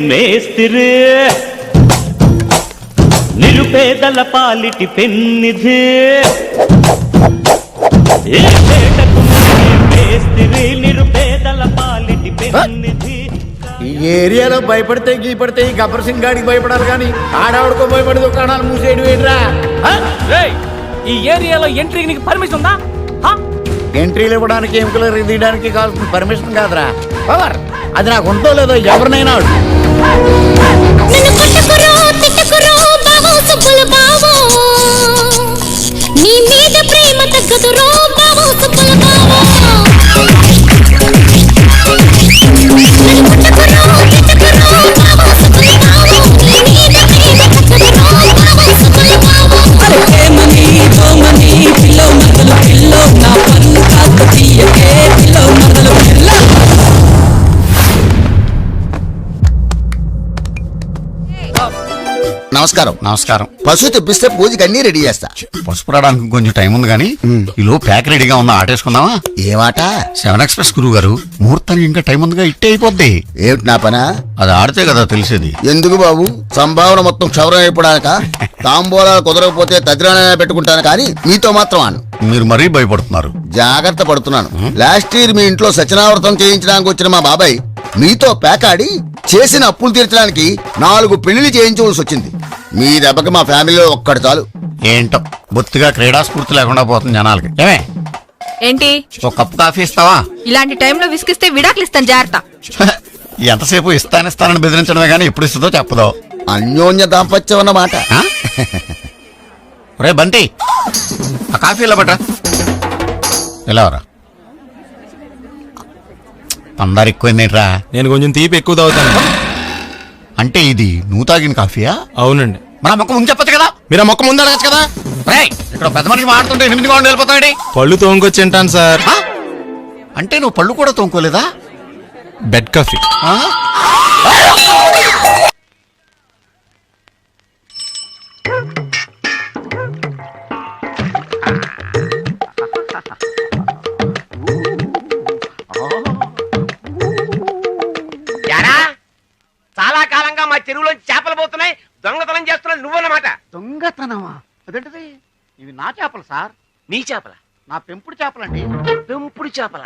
మేస్తిరి నిరుపేదల పాలిటి పెన్నిధి మేస్తిరి నిరుపేదల పాలిటి పెన్నిధి. ఈ ఏరియాలో భయపడితే గీపడితే ఈ గబ్బర్ సింగ్ గాడికి భయపడాలి కానీ ఆడవాడికో భయపడి దుకాణాలు మూసేయడం ఏంట్రా? ఈ ఏరియాలో ఎంట్రీకి నీకు పర్మిషన్ ఉందా? ఎంట్రీలు ఇవ్వడానికి ఎముకలు తీయడానికి కావాల్సిన పర్మిషన్ కాదురా, పవర్. అది నాకు ఉందో లేదో ఎవరినైనా నీ మీద ప్రేమ తగ్గదురో బావో సుబ్బుల బావో. నమస్కారం. నమస్కారం. పశువు తెప్పిస్తే పూజకి అన్ని రెడీ చేస్తా. పసుపు రావడానికి కొంచెం టైం ఉంది కానీ ఈలో ప్యాక్ రెడీగా ఉందా, ఆటేసుకుందామా? ఏమాట? 7 ఎక్స్ప్రెస్ గురువు గారు, ముహూర్తానికి ఇంకా టైం ఉందిగా, ఇట్టే అయిపోద్ది. ఏమిటి నా పనా? అది ఆడితే కదా తెలిసేది. ఎందుకు బాబు, సంభావన మొత్తం క్షౌరం అయిపోడాక? తాంబూలాలు కుదరకపోతే తద్రానైనా పెట్టుకుంటాను కానీ మీతో మాత్రం అను. మీరు మరీ భయపడుతున్నారు. జాగ్రత్త పడుతున్నాను. లాస్ట్ ఇయర్ మీ ఇంట్లో సత్యనావ్రతం చేయించడానికి వచ్చిన మా బాబాయ్ మీతో పేకాడి చేసిన అప్పులు తీర్చడానికి 4 పెళ్లిళ్ళు చేయించవలసి వచ్చింది. మీ దెబ్బకి మా ఫ్యామిలీలో ఒక్కడు చాలు. ఏంటో బొత్తిగా క్రీడా స్ఫూర్తి లేకుండా పోతుంది జనాలకి. ఏమే ఏంటి ఒక కప్పు కాఫీ ఇస్తావా? ఇలాంటి టైంలో విసిగిస్తే విడాకులు ఇస్తాను, జాగ్రత్త. ఎంతసేపు ఇస్తానని బెదిరించడమే కానీ ఎప్పుడు ఇస్తుందో చెప్పదో. అన్యోన్య దాంపత్యం అన్నమాట. రే బంటి, ఆ కాఫీ ఇలా పట్రా. ఇలావరా, అందరు ఎక్కువైందేట్రా? నేను కొంచెం తీపి ఎక్కువ తాగుతాను. అంటే ఇది నువ్వు తాగిన కాఫీయా? అవునండి. మన మొక్క ముందు చెప్పచ్చు కదా. మీరు ఆ మొక్క ముందు అడగచ్చు కదా. ఇక్కడ పెద్ద మనిషి మాడుతుంటే 8 గంటలు వెళ్ళిపోతాడు. పళ్ళు తోముకొచ్చి తింటాను సార్. అంటే నువ్వు పళ్ళు కూడా తోముకోలేదా? Bed coffee. చాలా కాలంగా మా చెరువులో చేపలు పోతున్నాయి, దొంగతనం చేస్తున్నావు నువ్వన్నమాట. దొంగతనమా? అదేంటిది? ఇవి నా చేపలు సార్. నీ చేపల? నా పెంపుడు చేపలండి. పెంపుడు చేపల?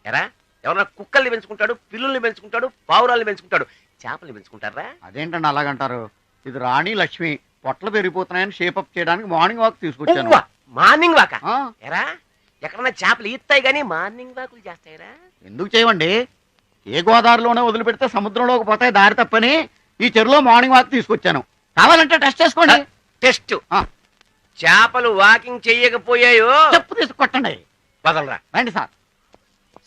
ఎరా, ఎవరన్నా కుక్కల్ని పెంచుకుంటాడు, పిల్లుల్ని పెంచుకుంటాడు, పావురాల్ని పెంచుకుంటాడు, చేపల్ని పెంచుకుంటారా? అదేంటండి అలాగంటారు? ఇది రాణి లక్ష్మి పొట్టలు పెరిగిపోతున్నాయని షేపప్ చేయడానికి మార్నింగ్ వాక్ తీసుకొచ్చాను. మార్నింగ్ వాక? ఎరా, ఎక్కడన్నా చేపలు ఈత్తాయి గానీ మార్నింగ్ వాకులు చేస్తాయిరా? ఎందుకు చేయమండి? ఏ గోదావరిలోనే వదిలిపెడితే సముద్రంలోకి పోతాయి దారి తప్పని ఈ చెరువులో మార్నింగ్ వాక్ తీసుకొచ్చాను. కావాలంటే టెస్ట్ చేసుకోండి. టెస్ట్? చేపలు వాకింగ్ చెయ్యకపోయాయో చెప్పు తీసుకొట్టండి. వదలరా. రండి sir.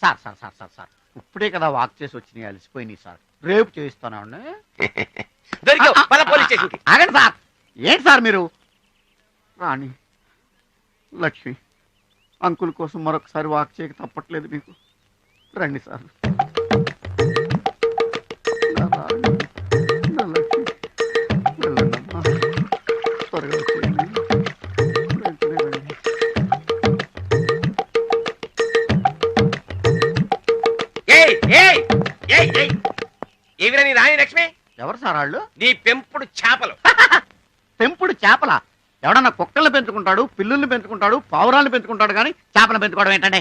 Sir sir sir sir sir ఇప్పుడే కదా వాక్ చేసి వచ్చినాయి, అలసిపోయినాయి సార్. రేపు చేయిస్తానండి. పోలీస్ స్టేషన్కి. ఆగండి సార్. ఏంటి సార్ మీరు? రాణి లక్ష్మి అంకుల్ కోసం మరొకసారి వాక్ చేయక తప్పట్లేదు మీకు. రండి సార్. త్వరగా వచ్చేయండి. ఏవిరా నీ రాణి లక్ష్మి? ఎవరు సార్ వాళ్ళు? నీ పెంపుడు చేపలు. పెంపుడు చేపల? ఎవడన్నా కుక్కల్ని పెంచుకుంటాడు, పిల్లుల్ని పెంచుకుంటాడు, పావురాల్ని పెంచుకుంటాడు కానీ చేపలు పెంచుకోవడం ఏంటంటే?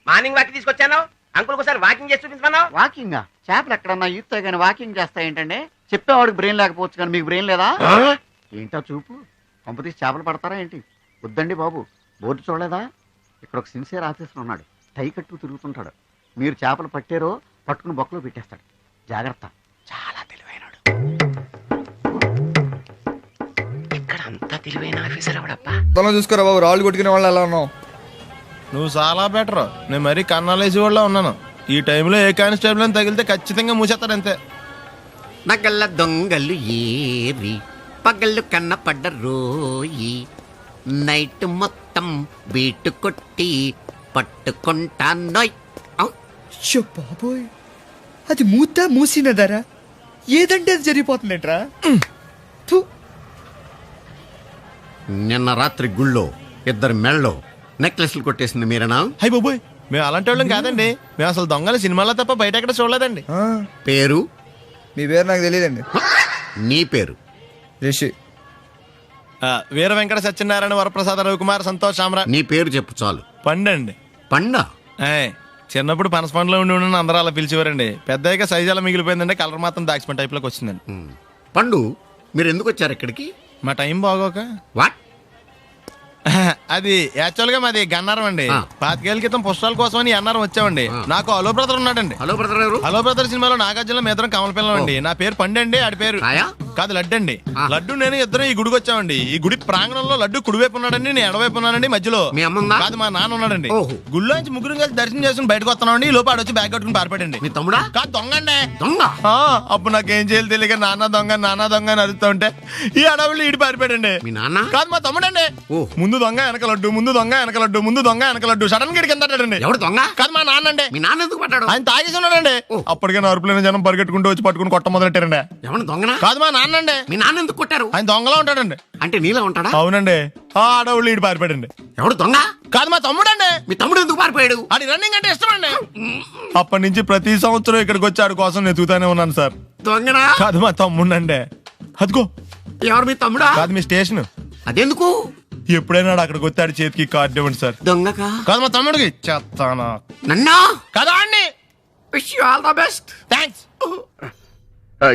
మార్నింగ్ వాకింగ్ తీసుకొచ్చాను, అంకుల్ ఒకసారి వాకింగ్ చేసి చూపించమన్నావు. వాకింగ్? చేపలు ఎక్కడన్నా ఈత్తాయి కానీ వాకింగ్ చేస్తా ఏంటంటే? చెప్పేవాడికి బ్రెయిన్ లేకపోవచ్చు కానీ మీకు బ్రెయిన్ లేదా? ఏంటో చూపు, పంపతీసి చేపలు పడతారా ఏంటి? వద్దండి బాబు, బోర్డు చూడలేదా? ఇక్కడ ఒక సిన్సియర్ ఆఫీసర్ ఉన్నాడు, టై కట్టు తిరుగుతుంటాడు. మీరు చేపలు పట్టారో పట్టుకుని బొక్కలో పెట్టేస్తాడు. జాగ్రత్త, చాలా తెలివైనడు. ఇక్కడ అంతా తెలివైన ఆఫీసర్ ఎవడప్పా? చూసుకోరా బాబు, రాళ్ళు కొట్టుకునే వాళ్ళు ఎలా ఉన్నావు? నువ్వు చాలా బెటర్. నేను మరీ కన్నాలేసి వాళ్ళ ఉన్నాను. ఈ టైంలో ఏ కానిస్టేబుల్ అని తగిలితే ఖచ్చితంగా మూసేస్తాడు అంతే. నగల్ల దొంగలు ఏరి పగళ్ళు కన్నపడ్డ రోయి, నైట్ మొత్తం బీటు కొట్టి పట్టుకుంటానోయ్. బాబోయ్, అది మూసినదరా? ఏదంటే అది జరిగిపోతుందేంట్రా? నిన్న రాత్రి గుళ్ళో 2 మెళ్ళలో నెక్లెస్లు కొట్టేసింది మీరేనా? హై బాబోయ్, మేము అలాంటి వాళ్ళం కాదండి. మేము అసలు దొంగల సినిమాలో తప్ప బయట ఎక్కడ చూడలేదండి. పేరు? మీ పేరు నాకు తెలియదండి. నీ పేరు? రిషి. వీర వెంకట సత్యనారాయణ వరప్రసాద రవికుమార్ సంతోష్ సామ్రా. నీ పేరు చెప్పు చాలు. పండండి. పండా? చిన్నప్పుడు పనస పండులో ఉండి అందరూ అలా పిలిచేవారండి. పెద్దగా సైజ్ అలా మిగిలిపోయిందండి, కలర్ మాత్రం దాక్సిపెన్ టైప్ లోకి వచ్చిందండి. పండు, మీరు ఎందుకు వచ్చారు ఇక్కడికి? మా టైం బాగోక. వాట్? అది యాక్చువల్ గా మాది గన్నారం అండి. 5 ఏళ్ల క్రితం పుష్పాల కోసం అని అన్నారం వచ్చామండి. నాకు హలో బ్రదర్ ఉన్నాడండి. హలో బ్రదర్ ఎవరు? హలో బ్రదర్ సినిమాలో నాగార్జున మేదరం కమల పిల్లం అండి. నా పేరు పండండి, ఆడి పేరు కాదు లడ్డు అండి. లడ్డు నేను ఇద్దరం ఈ గుడికి వచ్చామండి. ఈ గుడి ప్రాంగణంలో లడ్డు కుడివైపు ఉన్నాడండి, నేను ఎడవైపు ఉన్నానండి. మధ్యలో మీ అమ్మ కాదు మా నాన్న ఉన్నాడండి. గుళ్ళో నుంచి ముగ్గురు కలిసి దర్శనం చేసుకుని బయటకు వస్తున్నామండి. ఈ లోపు ఆడొచ్చి బ్యాగ్ కట్టుకుని పారిపోయాడండి. మీ తమ్ముడా? కాదు దొంగ అండి. దొంగ? అప్పుడు నాకేం చేయాలి తెలియక నాన్న దొంగ అని అరుస్తూ ఉంటే ఈ అడవులు ఈడి పారిపోయాడండి. మీ నాన్న? కాదు మా తమ్ముడండి. ముందు దొంగ వెనక లడ్డు, ముందు దొంగ వెనక లడ్డు, ముందు దొంగ వెనక లడ్డు. సడన్ గా కింద ఎవడు దొంగ? కాదు మా నాన్న అండి. మీ నాన్న ఎందుకు పడ్డాడు? ఆయన తాగేసి ఉన్నాడండి. అప్పటికే అరుపులైన జనం పరిగెట్టుకుంటూ వచ్చి పట్టుకుని కొట్ట మొదలెట్టారండి. ఎవరు దొంగనా? కాదు మా నాన్న అండి. మీ నాన్న ఎందుకు కొట్టారు? ఆయన దొంగలా ఉంటాడండి. అంటే నీలా ఉంటాడా? అవునండి. ఆ అడవులు ఈడు పారిపోయాడండి. ఎవడు దొంగ? కాదు మా తమ్ముడండి. మీ తమ్ముడు ఎందుకు పారిపోయాడు? అది రన్నింగ్ అంటే ఇష్టం అండి. అప్పటి నుంచి ప్రతి సంవత్సరం ఇక్కడికి వచ్చి ఆడి కోసం నేను ఎదుగుతానే ఉన్నాను సార్. దొంగనా? కాదు మా తమ్ముడండి. అదిగో. ఎవరు మీ తమ్ముడా? కాదు మీ స్టేషన్. అదెందుకు? ఎప్పుడైనా అక్కడికి వచ్చాడు చేతికి కార్డు ఇవ్వండి సార్. దొంగకా? కాదు మా తమ్ముడికి. చెత్తానా? నన్నా? కదా అండి. Wish you all the best. Thanks.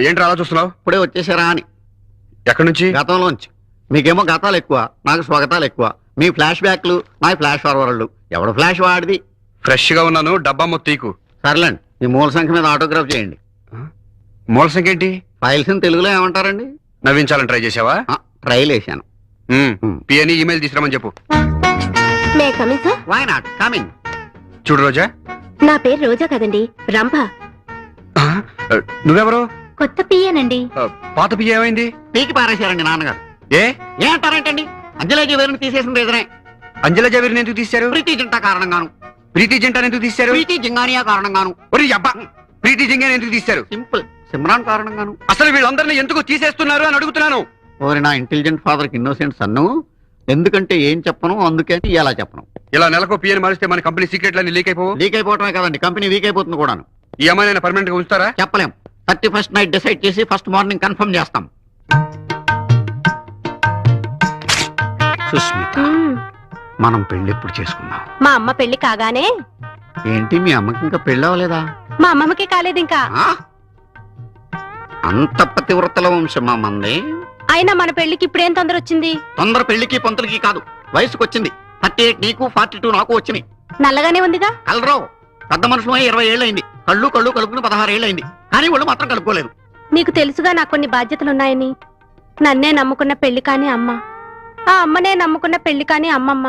ఏంటి అలా చూస్తున్నావు? ఇప్పుడే వచ్చేసారా అని. ఎక్కడి నుంచి? గతంలోంచి. మీకేమో గతాలు ఎక్కువ, నాకు స్వాగతాలు ఎక్కువ. మీ ఫ్లాష్ బ్యాక్లు, నా ఫ్లాష్ ఫార్వర్డ్లు. ఎవడు ఫ్లాష్ వాడిది? ఫ్రెష్ గా ఉన్నాను, డబ్బా మొత్తీకు. సర్లేండి, ఈ మూల సంఖ్య మీద ఆటోగ్రాఫ్ చేయండి. మూల సంఖ్య ఏంటి? ఫైల్స్ తెలుగులో ఏమంటారండి? నవ్వించాలని ట్రై చేసావా? ట్రైల్ వేసాను. పిఎని ఈమెయిల్ తీసుకురామని చెప్పు. May coming sir? Why not coming. చూడు రోజా, నా పేరు రోజా కదండి, రంభ. నువ్వెవరు? కొత్త పియ్యనండి. పాత పియ్య ఏమైంది? పీకి పారేశారండి నాన్నగారు. ఏ అంటారేంటండి? అంజలి జవేరిని తీసేసిన రీజనే. అంజలా జవేరిని ఎందుకు తీశారు? ప్రీతి జింటా కారణంగాను. ప్రీతి జింటాని ఎందుకు తీశారు? ప్రీతి జింగానియా కారణంగాను. ఒరి అబ్బా, ప్రీతి జింగాని ఎందుకు తీశారు? సింపుల్, సిమ్రాన్ కారణంగాను. అసలు వీళ్ళందరినీ ఎందుకు తీసేస్తున్నారు అని అడుగుతున్నాను. ఓరి నా ఇంటెలిజెంట్ ఫాదర్ కి ఇన్నోసెంట్ సన్ను. ఎందుకంటే ఏం చెప్పను, అందుకే ఎలా చెప్పను. ఇలా నెలకు పిఎని మారిస్తే మన కంపెనీ సీక్రెట్లన్నీ లీక్ అయిపోవు. లీక్ అయిపోవటమే కదండి, కంపెనీ వీక్ అయిపోతుంది కూడాను. ఈ అమ్మాయిని పర్మనెంట్ గా ఉంచుతారా? చెప్పలేం. 31st నైట్ డిసైడ్ చేసి ఫస్ట్ మార్నింగ్ కన్ఫర్మ్ చేస్తాం. సుస్మిత, మనం పెళ్లి ఎప్పుడు చేసుకుందాం? మా అమ్మ పెళ్లి కాగానే. ఏంటి మీ అమ్మకి ఇంకా పెళ్లి అవ్వలేదా? మా అమ్మమ్మకి కాలేదు ఇంకా. అంత పతివ్రతల వంశం మా మంది. అయినా మన పెళ్లికి ఇప్పుడేం తొందర వచ్చింది? తొందర పెళ్లికి పంతులకి కాదు, వయసుకు వచ్చింది. 38 నీకు, 42 నాకు వచ్చినాయి. నల్లగానే ఉందిగా. కలరావు, పెద్ద మనుషులు 20 ఏళ్ళు అయింది. కళ్ళు కలుపుకుని 16 ఏళ్ళు అయింది. కానీ వాళ్ళు మాత్రం కలుపుకోలేదు. నీకు తెలుసుగా నాకు కొన్ని బాధ్యతలున్నాయని. నన్నే నమ్ముకున్న పెళ్లి కాని అమ్మ, ఆ అమ్మనే నమ్ముకున్న పెళ్లి కాని అమ్మమ్మ,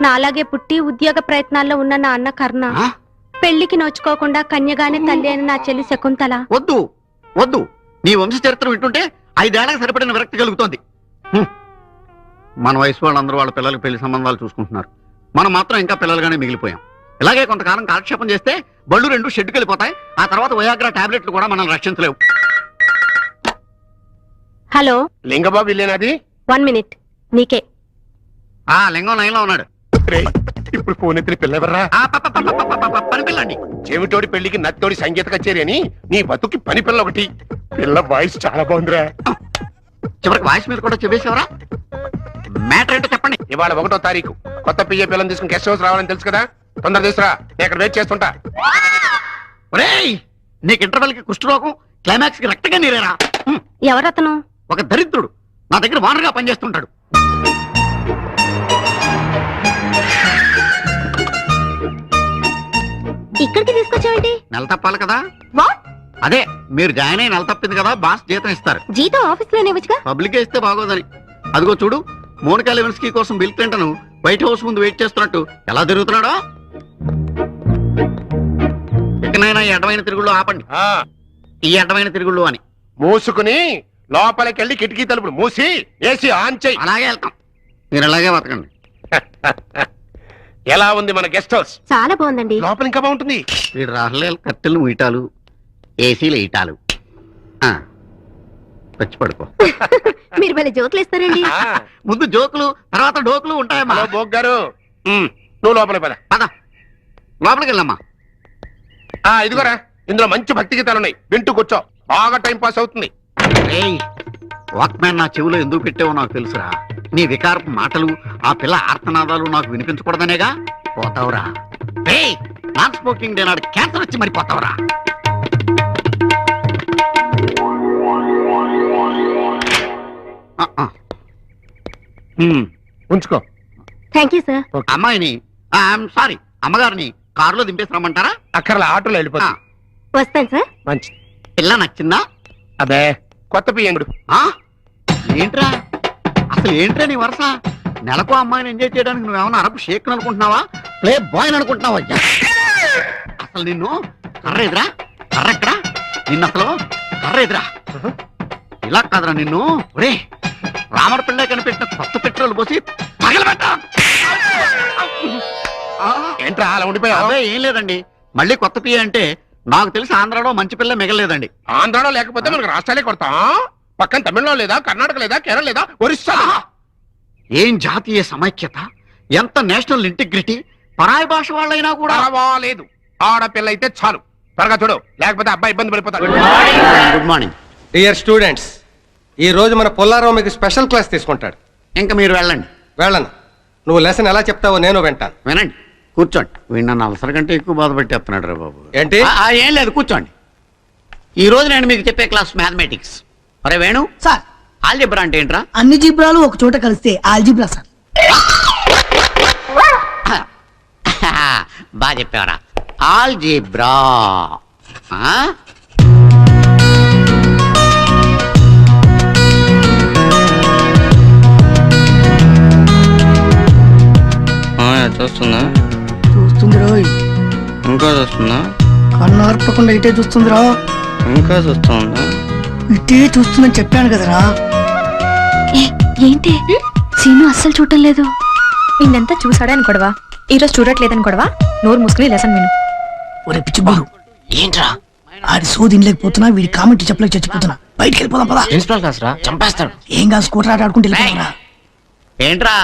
నాలాగే పుట్టి ఉద్యోగ ప్రయత్నాల్లో ఉన్న నా అన్న కర్ణ, పెళ్లికి నోచుకోకుండా కన్యగానే తల్లి అయిన నా చెల్లి శకుంతల. వద్దు వద్దు, నీ వంశ చరిత్ర వింటుంటే 5 ఏళ్లకు సరిపడిన విరక్తి కలుగుతోంది. మన వయసు వాళ్ళందరూ వాళ్ళ పిల్లలకి పెళ్లి సంబంధాలు చూసుకుంటున్నారు. మనం మాత్రం ఇంకా పిల్లలుగానే మిగిలిపోయాం. ఇలాగే కొంతకాలం కాలక్షేపం చేస్తే బళ్ళు 2 షెడ్డుకి వెళ్ళిపోతాయి. ఆ తర్వాత వయాగ్రా టాబ్లెట్లు కూడా మనం రక్షించలేవు. హలో లింగబాబు ఇల్లేనాది? 1 minute, నీకే. లింగం లైన్ లో ఉన్నాడు. ఇప్పుడు ఫోన్ ఎత్తిన పిల్లెవర్రా? పని పిల్లండి. చెవిటోడి పెళ్లికి నత్తోడి సంగీత కచేరి అని నీ బతుకి పని పిల్ల ఒకటి. పిల్ల వాయిస్ చాలా బాగుందిరా. చివరికి వాయిస్ మీద కూడా చెప్పేసేవరా? మ్యాటర్ ఏంటో చెప్పండి. ఇవాళ 1వ తారీఖు. కొత్త పియ్య పిల్లని తీసుకుని గెస్ట్ హౌస్ రావాలని తెలుసు కదా. తొందర తీసురా, నేను ఇక్కడ వెయిట్ చేస్తుంటా. ఒరేయ్, నీకు ఇంటర్వెల్ కి కుష్ఠరోగం, క్లైమాక్స్ కి రక్తగా నీరేరా. ఎవరతను? ఒక దరిద్రుడు నా దగ్గర వానరుగా పనిచేస్తుంటాడు. ఇక్కడికి తీసుకొచ్చావేంటి? నెల తప్పాలి కదా. వాట్? అదే, మీరు జాయిన్ అయి నెల తప్పింది కదా, బాస్ జీతం ఇస్తారు. జీతం ఆఫీస్ లోనే ఇవ్వచ్చుగా. పబ్లిక్ ఇస్తే బాగోదని. అదిగో చూడు, మోనికా లెవిన్స్కీ కోసం బిల్ క్లింటన్ వైట్ హౌస్ ముందు వెయిట్ చేస్తున్నట్టు ఎలా తిరుగుతున్నాడో. ఎక్కడైనా ఈ అడ్డమైన తిరుగుళ్ళు ఆపండి. ఈ అడ్డమైన తిరుగుళ్ళు అని మూసుకుని లోపలికి వెళ్ళి కిటికీ తలుపులు మూసి ఏసీ ఆన్ చేయి. అలాగే వెళ్తాం, మీరు అలాగే బతకండి. ఎలా ఉంది మన గెస్ట్ హౌస్? చాలా బాగుందండి. లోపల ఇంకా బాగుంటుంది. వీడు రాహులేలు కట్టెలు ఈటాలు, ఏసీలు ఈటాలు. వచ్చి పడుకో. మీరు మళ్ళీ జోకులు ఇస్తారండి. ముందు జోకులు, తర్వాత డోకులు ఉంటాయమ్మా. బోగ్ గారు, నువ్వు లోపల పద. పద, లోపలికి వెళ్ళమ్మా. ఇదిగోరా, ఇందులో మంచి భక్తి గీతాలు ఉన్నాయి, వింటూ కూర్చో. బాగా టైం పాస్ అవుతుంది. వాక్మ్యాన్ నా చెవిలో ఎందుకు పెట్టావో నాకు తెలుసురా. నీ వికారపు మాటలు, ఆ పిల్ల ఆర్తనాదాలు నాకు వినిపించకూడదనేగా. పోతావురా. నాన్ స్మోకింగ్ డే నాడు క్యాన్సర్ వచ్చి మరి పోతావురా. ఉంచుకో. Thank you sir. అమ్మాయిని సారీ అమ్మగారిని కారులో దింపేసి రమ్మంటారా? అక్కర్లా, ఆటోలో వెళ్ళిపోతా. వస్తాను సార్. మంచి పిల్ల నచ్చిందా? అదే కొత్త పియ్యంగుడు. ఏంట్రా అసలు ఏంట్రా నీ వరుస? నెలకు అమ్మాయిని ఎంజాయ్ చేయడానికి నువ్వేమన్నా అరపు షేక్ అనుకుంటున్నావా, ప్లే బాయ్ అనుకుంటున్నావా? అసలు నిన్ను కర్రేదిరా, కర్రెక్కడా నిన్ను, అసలు కర్రేదిరా. ఇలా కాదురా నిన్ను. ఒరే రామర్ పిల్ల కనిపెట్టిన కొత్త పెట్రోల్ పోసి పగలబెట్టా. ఏంట్రా అలా ఉండిపోయావు? అదే ఏం లేదండి, మళ్ళీ కొత్త పియ్య అంటే నాకు తెలిసి ఆంధ్రాలో మంచి పిల్ల మిగలేదండి. ఆంధ్రాలో లేకపోతే మనకు రాష్ట్రాలే కొడతాం. పక్కన తమిళనాడు లేదా, కర్ణాటక లేదా, కేరళ లేదా, ఒరిస్సా లేదా? ఏం జాతీయ సమైక్యత, ఎంత నేషనల్ ఇంటిగ్రిటీ. పరాయి భాష వాళ్ళైనా కూడా పర్వాలేదు, ఆడపిల్ల అయితే చాలు. త్వరగా చూడు, లేకపోతే అబ్బాయి ఇబ్బంది పడిపోతాడు. గుడ్ మార్నింగ్ డియర్ స్టూడెంట్స్, ఈ రోజు మన పుల్లారావు మీకు స్పెషల్ క్లాస్ తీసుకుంటాడు. ఇంకా మీరు వెళ్ళండి. వెళ్ళను. నువ్వు లెసన్ ఎలా చెప్తావో నేను వింటాను. వినండి, కూర్చోండి. వీడు నన్ను అవసరం కంటే ఎక్కువ బాధ పెట్టేస్తున్నాడు రా బాబు. ఏంటి? ఏం లేదు, కూర్చోండి. ఈ రోజు నేను మీకు చెప్పే క్లాస్ మ్యాథమెటిక్స్. అరే వేణు సార్, ఆల్జిబ్రా అంటే ఏంట్రా? అన్ని జీబ్రాలు ఒక చోట కలిస్తే ఆల్జిబ్రా సార్. బాగా చెప్పావరా. ఆల్జిబ్రా. చూస్తుందా? చూస్తుంది రోయ్. ఇంకా చూస్తుందా? కన్ను ఆర్పకుండా ఇటే చూస్తుందిరా. ఇంకా చూస్తుందా? ఇటే చూస్తుందని చెప్పాను కదరా. ఏంటి సీను అస్సలు చూడటం లేదు. నిన్నంతా చూసాడని గొడవ, ఈరోజు చూడట్లేదని గొడవ. నోరు మూసుకుని లెసన్ విను. ఒరే పిచ్చిబాడు, ఏంట్రా ఆడి సోది లేకపోతున్నా, వీడి కామెంట్ చెప్పలేక చచ్చిపోతున్నా. బయటికి వెళ్ళిపోదాం పదా. ప్రిన్సిపల్ క్లాస్ రా, చంపేస్తాడు. ఏం కాదు, స్కూటర్ ఆట ఆడుకుంటే వెళ్ళిపోతారా. ఏంట్రా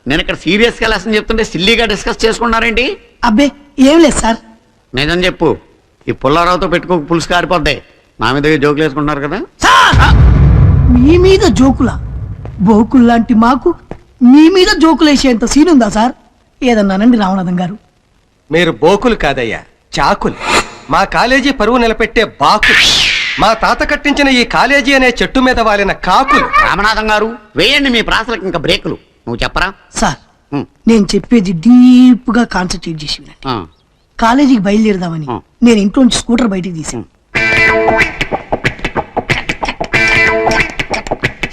నేను ఇక్కడ సీరియస్ గా లెసన్ చెప్తుంటే సిల్లీగా డిస్కస్ చేసుకున్నారేంటి? అబ్బే ఏం లేదు సార్. నిజం చెప్పు, ఈ పుల్లారావుతో పెట్టుకోక పులుసు కారిపోద్దాయి. నా మీద జోకులు వేసుకుంటున్నారు కదా. మీ మీద జోకులా? బోకుల్లాంటి మాకు మీ మీద జోకులు వేసేంత సీన్ ఉందా సార్? ఏదన్నానండి రామనాథం గారు. మీరు బోకులు కాదయ్యా, చాకులు. మా కాలేజీ పరువు నిలబెట్టే బాకులు. మా తాత కట్టించిన ఈ కాలేజీ అనే చెట్టు మీద వాలిన కాకులు. రామనాథం గారు వేయండి మీ ప్రాసలకు ఇంకా బ్రేకులు. నువ్వు చెప్పరా సార్? నేను చెప్పేది డీప్ గా కాన్సన్ట్రేట్ చేసి వినండి. కాలేజీకి బయలుదేరదామని నేను ఇంట్లో నుంచి స్కూటర్ బయటికి తీసాను.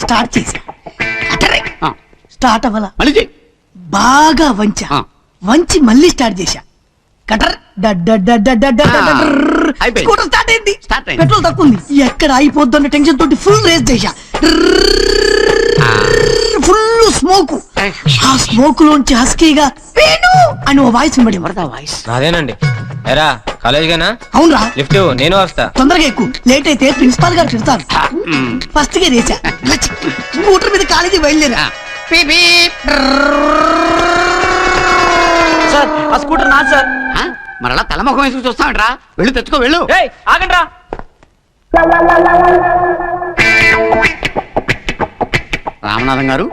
స్టార్ట్ చేశా. స్టార్ట్ అవ్వాలా, బాగా వంచి మళ్ళీ స్టార్ట్ చేశా. కటర్ స్కూటర్ స్టార్ట్ అయింది. పెట్రోల్ తక్కువ ఉంది, ఎక్కడ అయిపోద్దన్న టెన్షన్ తోటి ఫుల్ రేస్ చేశా. Full smoke. ఆ స్మోక్ లోంచి హస్కీగా వేణు అని ఓ వాయిస్ వినబడి. అదేనండి. ఎరా కాలేజ్ గానా? అవునరా. లిఫ్ట్ నేను వస్తా. తొందరగా ఎక్కువ, లేట్ అయితే ప్రిన్సిపాల్ గారు తిడతారు. ఫస్ట్ గా రేసా, స్కూటర్ మీద కాలేజీ బయలుదేరా. సార్ ఆ స్కూటర్ నాది సార్. మరి అలా తలముఖం వేసుకు చూస్తామంటరా? వెళ్ళు తెచ్చుకో, వెళ్ళు. ఆగండ్రా. రామనాథం గారు,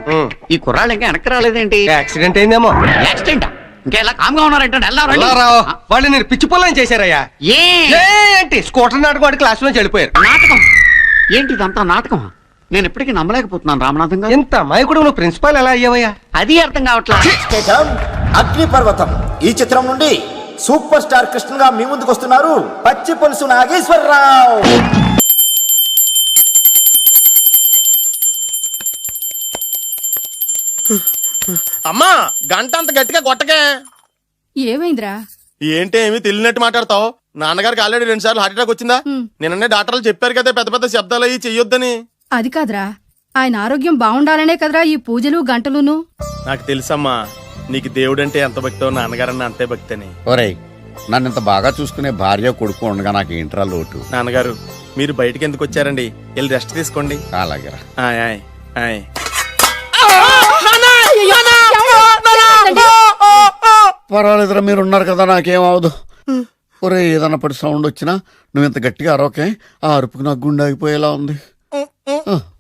ఈ కుర్రాళ్ళు ఇంకా వెనక్కి రాలేదేంటి? యాక్సిడెంట్ అయిందేమో. యాక్సిడెంట్? ఇంకా ఎలా కామ్గా ఉన్నారంటే వాళ్ళు నేను పిచ్చి పొలం చేశారయ్యా. ఏంటి స్కూటర్ నాటకం వాడి క్లాస్ నుంచి వెళ్ళిపోయారు. నాటకం ఏంటి? ఇదంతా నాటకమా? నేను ఎప్పటికీ నమ్మలేకపోతున్నాను రామనాథం గారు. ఎంత మైకుడు నువ్వు ప్రిన్సిపాల్ ఎలా అయ్యావయ్యా? అది అర్థం కావట్లా. అగ్నిపర్వతం ఈ చిత్రం నుండి సూపర్ స్టార్ కృష్ణగా మీ ముందుకు వస్తున్నారు పచ్చి పులుసు నాగేశ్వరరావు. అమ్మా గంట అంత గట్టిగా కొట్టకే. ఏమైందిరా? ఏంటి ఏమి తెలియనట్టు మాట్లాడతావు? నాన్నగారికి ఆల్రెడీ 2 సార్లు హార్ట్ అటాక్ వచ్చిందా? నిన్ననే డాక్టర్లు చెప్పారు కదా పెద్ద పెద్ద శబ్దాలు అయ్యి చెయ్యొద్దని. అది కాదురా, ఆయన ఆరోగ్యం బాగుండాలనే కదరా ఈ పూజలు గంటలును. నాకు తెలుసమ్మా, నీకు దేవుడంటే ఎంత భక్తో నాన్నగారన్న అంతే భక్తి అని. ఒరేయ్, నన్ను ఇంత బాగా చూసుకునే భార్య కొడుకు ఉండగా నాకు ఏంట్రా లోటు? నాన్నగారు మీరు బయటికి ఎందుకు వచ్చారండి? వెళ్ళి రెస్ట్ తీసుకోండి. అలాగే. పర్వాలేదురా, మీరు ఉన్నారు కదా, నాకేం అవదు. ఒరే ఏదన్నా పడి సౌండ్ వచ్చినా నువ్వు ఇంత గట్టిగా అరవకే, ఆ అరుపుకు నాకు గుండె ఆగిపోయేలా ఉంది.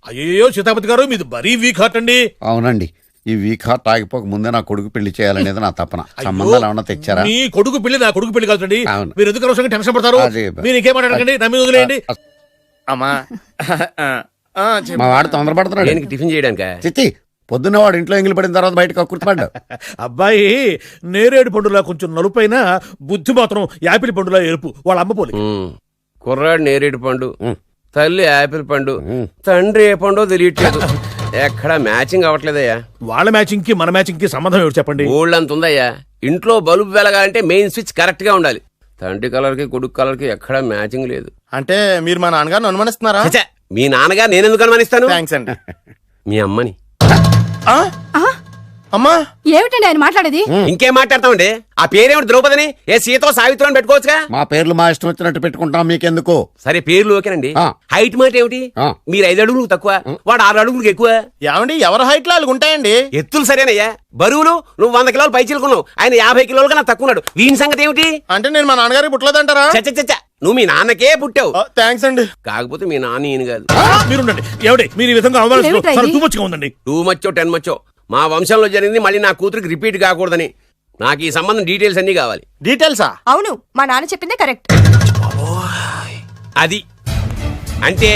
అయ్యో సీతాపతి గారు మీది మరీ వీక్ హార్ట్ అండి. అవునండి, ఈ వీక్ హార్ట్ ఆగిపోక ముందే నా కొడుకు పెళ్లి చేయాలనేది నా తపన. సంబంధాలు ఏమన్నా తెచ్చారా? మీ కొడుకు పెళ్లి నా కొడుకు పెళ్లి కాదండి. అవును. మీరు ఎందుకు అనవసరంగా టెన్షన్ పడతారు? మీరు ఇంకేమాటండి, నా మీద వదిలేయండి. అమ్మా మా వాడు తొందరపడుతున్నాడు టిఫిన్ చేయడానికి. చిచ్చి, పొద్దున్న వాడు ఇంట్లో ఎంగిలి పడిన తర్వాత బయటకు కక్కుర్తిపడ్డాడు. అబ్బాయి నేరేడు పండులా కొంచెం నలుపైన, బుద్ధి మాత్రం యాపిల్ పండులా ఎరుపు. వాళ్ళ అమ్మ పోలి. కుర్రాడు నేరేడు పండు, తల్లి యాపిల్ పండు, తండ్రి ఏ పండో తెలియట్లేదు. ఎక్కడ మ్యాచింగ్ అవ్వట్లేదయ్యా. వాళ్ళ మ్యాచింగ్ కి మన మ్యాచింగ్ కి సంబంధం ఏమిటి చెప్పండి? ఊళ్ళంత ఉందయ్యా. ఇంట్లో బల్బు వెలగాలంటే మెయిన్ స్విచ్ కరెక్ట్ గా ఉండాలి. తండ్రి కలర్ కి కొడుకు కలర్ కి ఎక్కడ మ్యాచింగ్ లేదు. అంటే మీరు మా నాన్నగారిని అనుమానిస్తున్నారా? మీ నాన్నగారు నేనెందుకు అనుమానిస్తాను? థ్యాంక్స్ అండి. మీ అమ్మని. అమ్మా ఏమిటండి ఆయన మాట్లాడేది? ఇంకేం మాట్లాడతామండి? ఆ పేరేమిటి? ద్రౌపదిని ఏ సీతో సావిత్రి అని పెట్టుకోవచ్చుగా. మా పేర్లు మా ఇష్టం వచ్చినట్టు పెట్టుకుంటాం, మీకెందుకు? సరే పేర్లు ఓకేనండి. హైట్ మాట ఏమిటి? మీరు 5 అడుగులు తక్కువ, వాడు 6 అడుగులకు ఎక్కువ. ఏమండి ఎవరి హైట్ లో వాళ్ళకి ఉంటాయండి. ఎత్తులు సరేనయ్యా. బరువులు నువ్వు 100 కిలోలు పై చిలుకున్నావు, ఆయన 50 కిలోలు కన్నా తక్కువ ఉన్నాడు. వీని సంగతి ఏమిటి? అంటే నేను మా నాన్నగారికి పుట్టలేదంటారా? చచ్చ నువ్వు మీ నాన్నకే పుట్టావు. థ్యాంక్స్ అండి. కాకపోతే మీ నాన్న ఈయన కాదు. మీరుండండి. ఏమిటి మీరు ఈ విధంగా టూ మచ్గా ఉందండి. 2 మచ్చో 10 మచ్చో మా వంశంలో జరిగింది మళ్ళీ నా కూతురికి రిపీట్ కాకూడదని నాకు ఈ సంబంధం డీటెయిల్స్ అన్ని కావాలి. డీటెయిల్సా? అవును, మా నాన్న చెప్పిందే కరెక్ట్. అది అంటే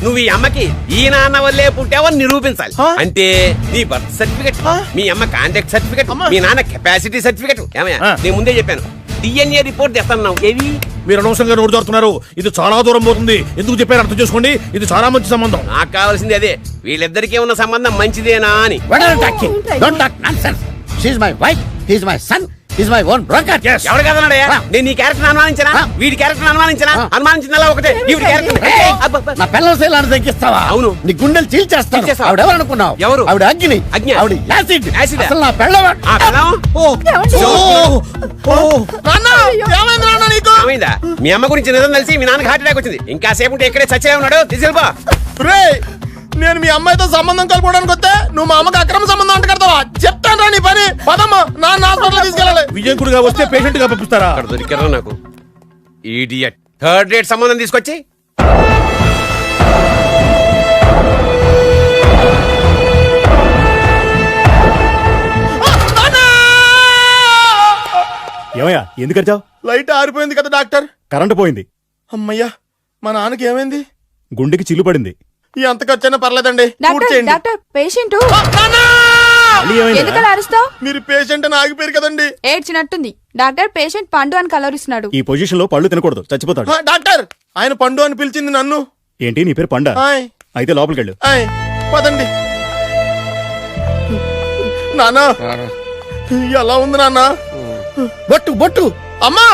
నువ్వు ఈ అమ్మకి ఈ నాన్న వల్లే పుట్టావని నిరూపించాలి. అంటే నీ బర్త్ సర్టిఫికెట్, మీ అమ్మ కాంటాక్ట్ సర్టిఫికెట్, మీ నాన్న కెపాసిటీ సర్టిఫికెట్. ఏమయ్యా నేను ముందే చెప్పాను DNA రిపోర్ట్ తెస్తాను. ఏవి మీరు అనవసరంగా నోరు జారుతున్నారు. ఇది చాలా దూరం పోతుంది. ఎందుకు చెప్పారు అర్థం చేసుకోండి. ఇది చాలా మంచి సంబంధం. నాకు కావాల్సింది అదే, వీళ్ళిద్దరికీ ఉన్న సంబంధం మంచిదేనా అని. ఎవరు కదన్నాడయ్యా? నేను నీ క్యారెక్టర్ అనుమానించనా? వీడి క్యారెక్టర్ అనుమానించనా? అనుమానించిందల్లా ఒకటే. వీడి క్యారెక్టర్ నా పిల్లల శైలాన్ని తగ్గిస్తావా? అవును. నీ గుండెలు చీల్చేస్తాను. ఆవిడ ఎవరు అనుకున్నావు? ఎవరు? ఆవిడ అగ్ని. ఆవిడ యాసిడ్. అసలు నా ఏమైందా? మీ అమ్మ గురించి నిజం తెలిసి మీ నాన్నకి హార్ట్ అటాక్ వచ్చింది. ఇంకా సేపు ఉంటే ఇక్కడే చచ్చే ఉన్నాడు. తీసుకెళ్ళిపో. నేను మీ అమ్మాయితో సంబంధం కలుపుకోవడానికి వస్తే నువ్వు మా అమ్మకి అక్రమ సంబంధం అంట కడతావా? చెప్తాను రా నీ పని. పదమ్మా, నాన్న హాస్పిటల్ తీసుకెళ్ళాలి. విజయకుడిగా వస్తే పేషెంట్ గా పంపిస్తారా? అక్కడ దొరికారా నాకు ఈడియట్. 3rd రేట్ సంబంధం తీసుకొచ్చి ఏమయ్యా ఎందుకు వచ్చావు? లైట్ ఆరిపోయింది కదా డాక్టర్. కరెంటు పోయింది. అమ్మయ్యా, మా నాన్నకి ఏమైంది? గుండెకి చిల్లు పడింది. ఎంత ఖర్చైనా పర్లేదండి. డాక్టర్ పేషెంట్ మీరు పేషెంట్ అని ఆగిపోయారు కదండి. ఏడ్చినట్టుంది. డాక్టర్ పేషెంట్ పండు అని కలవరిస్తున్నాడు. ఈ పొజిషన్ లో పళ్ళు తినకూడదు, చచ్చిపోతాడు. డాక్టర్ ఆయన పండు అని పిలిచింది నన్ను. ఏంటి నీ పేరు పండా? అయితే లోపలికి వెళ్ళు. పదండి. నాన్న ఎలా ఉంది నాన్న? బొట్టు బొట్టు. అమ్మా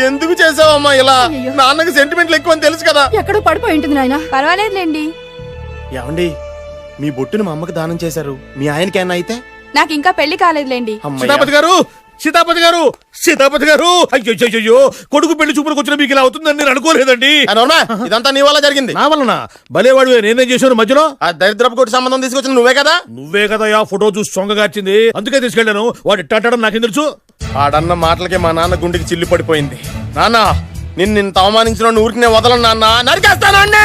ఎందుకు చేసావమ్మా ఇలా? నాన్నకి సెంటిమెంట్లు ఎక్కువ అని తెలుసు కదా. ఎక్కడో పడిపోయి ఉంటుంది నాయన. పర్వాలేదులేండి. ఏమండి మీ బొట్టుని మా అమ్మకి దానం చేశారు, మీ ఆయనకేనా అయితే? నాకు ఇంకా పెళ్లి కాలేదులేండి. సీతాపతి గారు, సీతాపతి గారు, సీతాపతి గారు, అయ్యో కొడుకు పెళ్లి చూపులకు వచ్చిన మీకు ఇలా అవుతుందని నేను అనుకోలేదండి. ఇదంతా నీ వల్ల జరిగింది. నా వలన? భలేవాడు. నేనేం చేశాను మధ్యలో? ఆ దరిద్రపు కొట్టి సంబంధం తీసుకొచ్చిన నువ్వే కదా. నువ్వే కదా ఆ ఫోటో చూసి సొంగగార్చింది. అందుకే తీసుకెళ్లాను. వాడు ఇట్టాడని నాకేం తెలుసు? ఆడన్న మాటలకే మా నాన్న గుండెకి చిల్లు పడిపోయింది. నాన్న నిన్ను అవమానించిన ఊరికి నేను వదలను నాన్న. నరికేస్తానండి.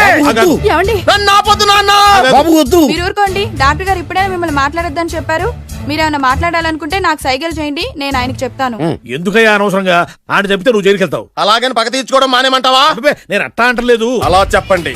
మీరు ఊరుకోండి. డాక్టర్ గారు ఇప్పుడే మిమ్మల్ని మాట్లాడొద్దని చెప్పారు. మీరేమైనా మాట్లాడాలనుకుంటే నాకు సైగలు చేయండి, నేను ఆయనకి చెప్తాను. ఎందుకయ్యా అనవసరంగా? ఆయన చెప్తే నువ్వు జైలుకి వెళ్తావు. అలాగని పక్క తీర్చుకోవడం మానేమంటావా? నేను అట్టా అంటలేదు. అలా చెప్పండి.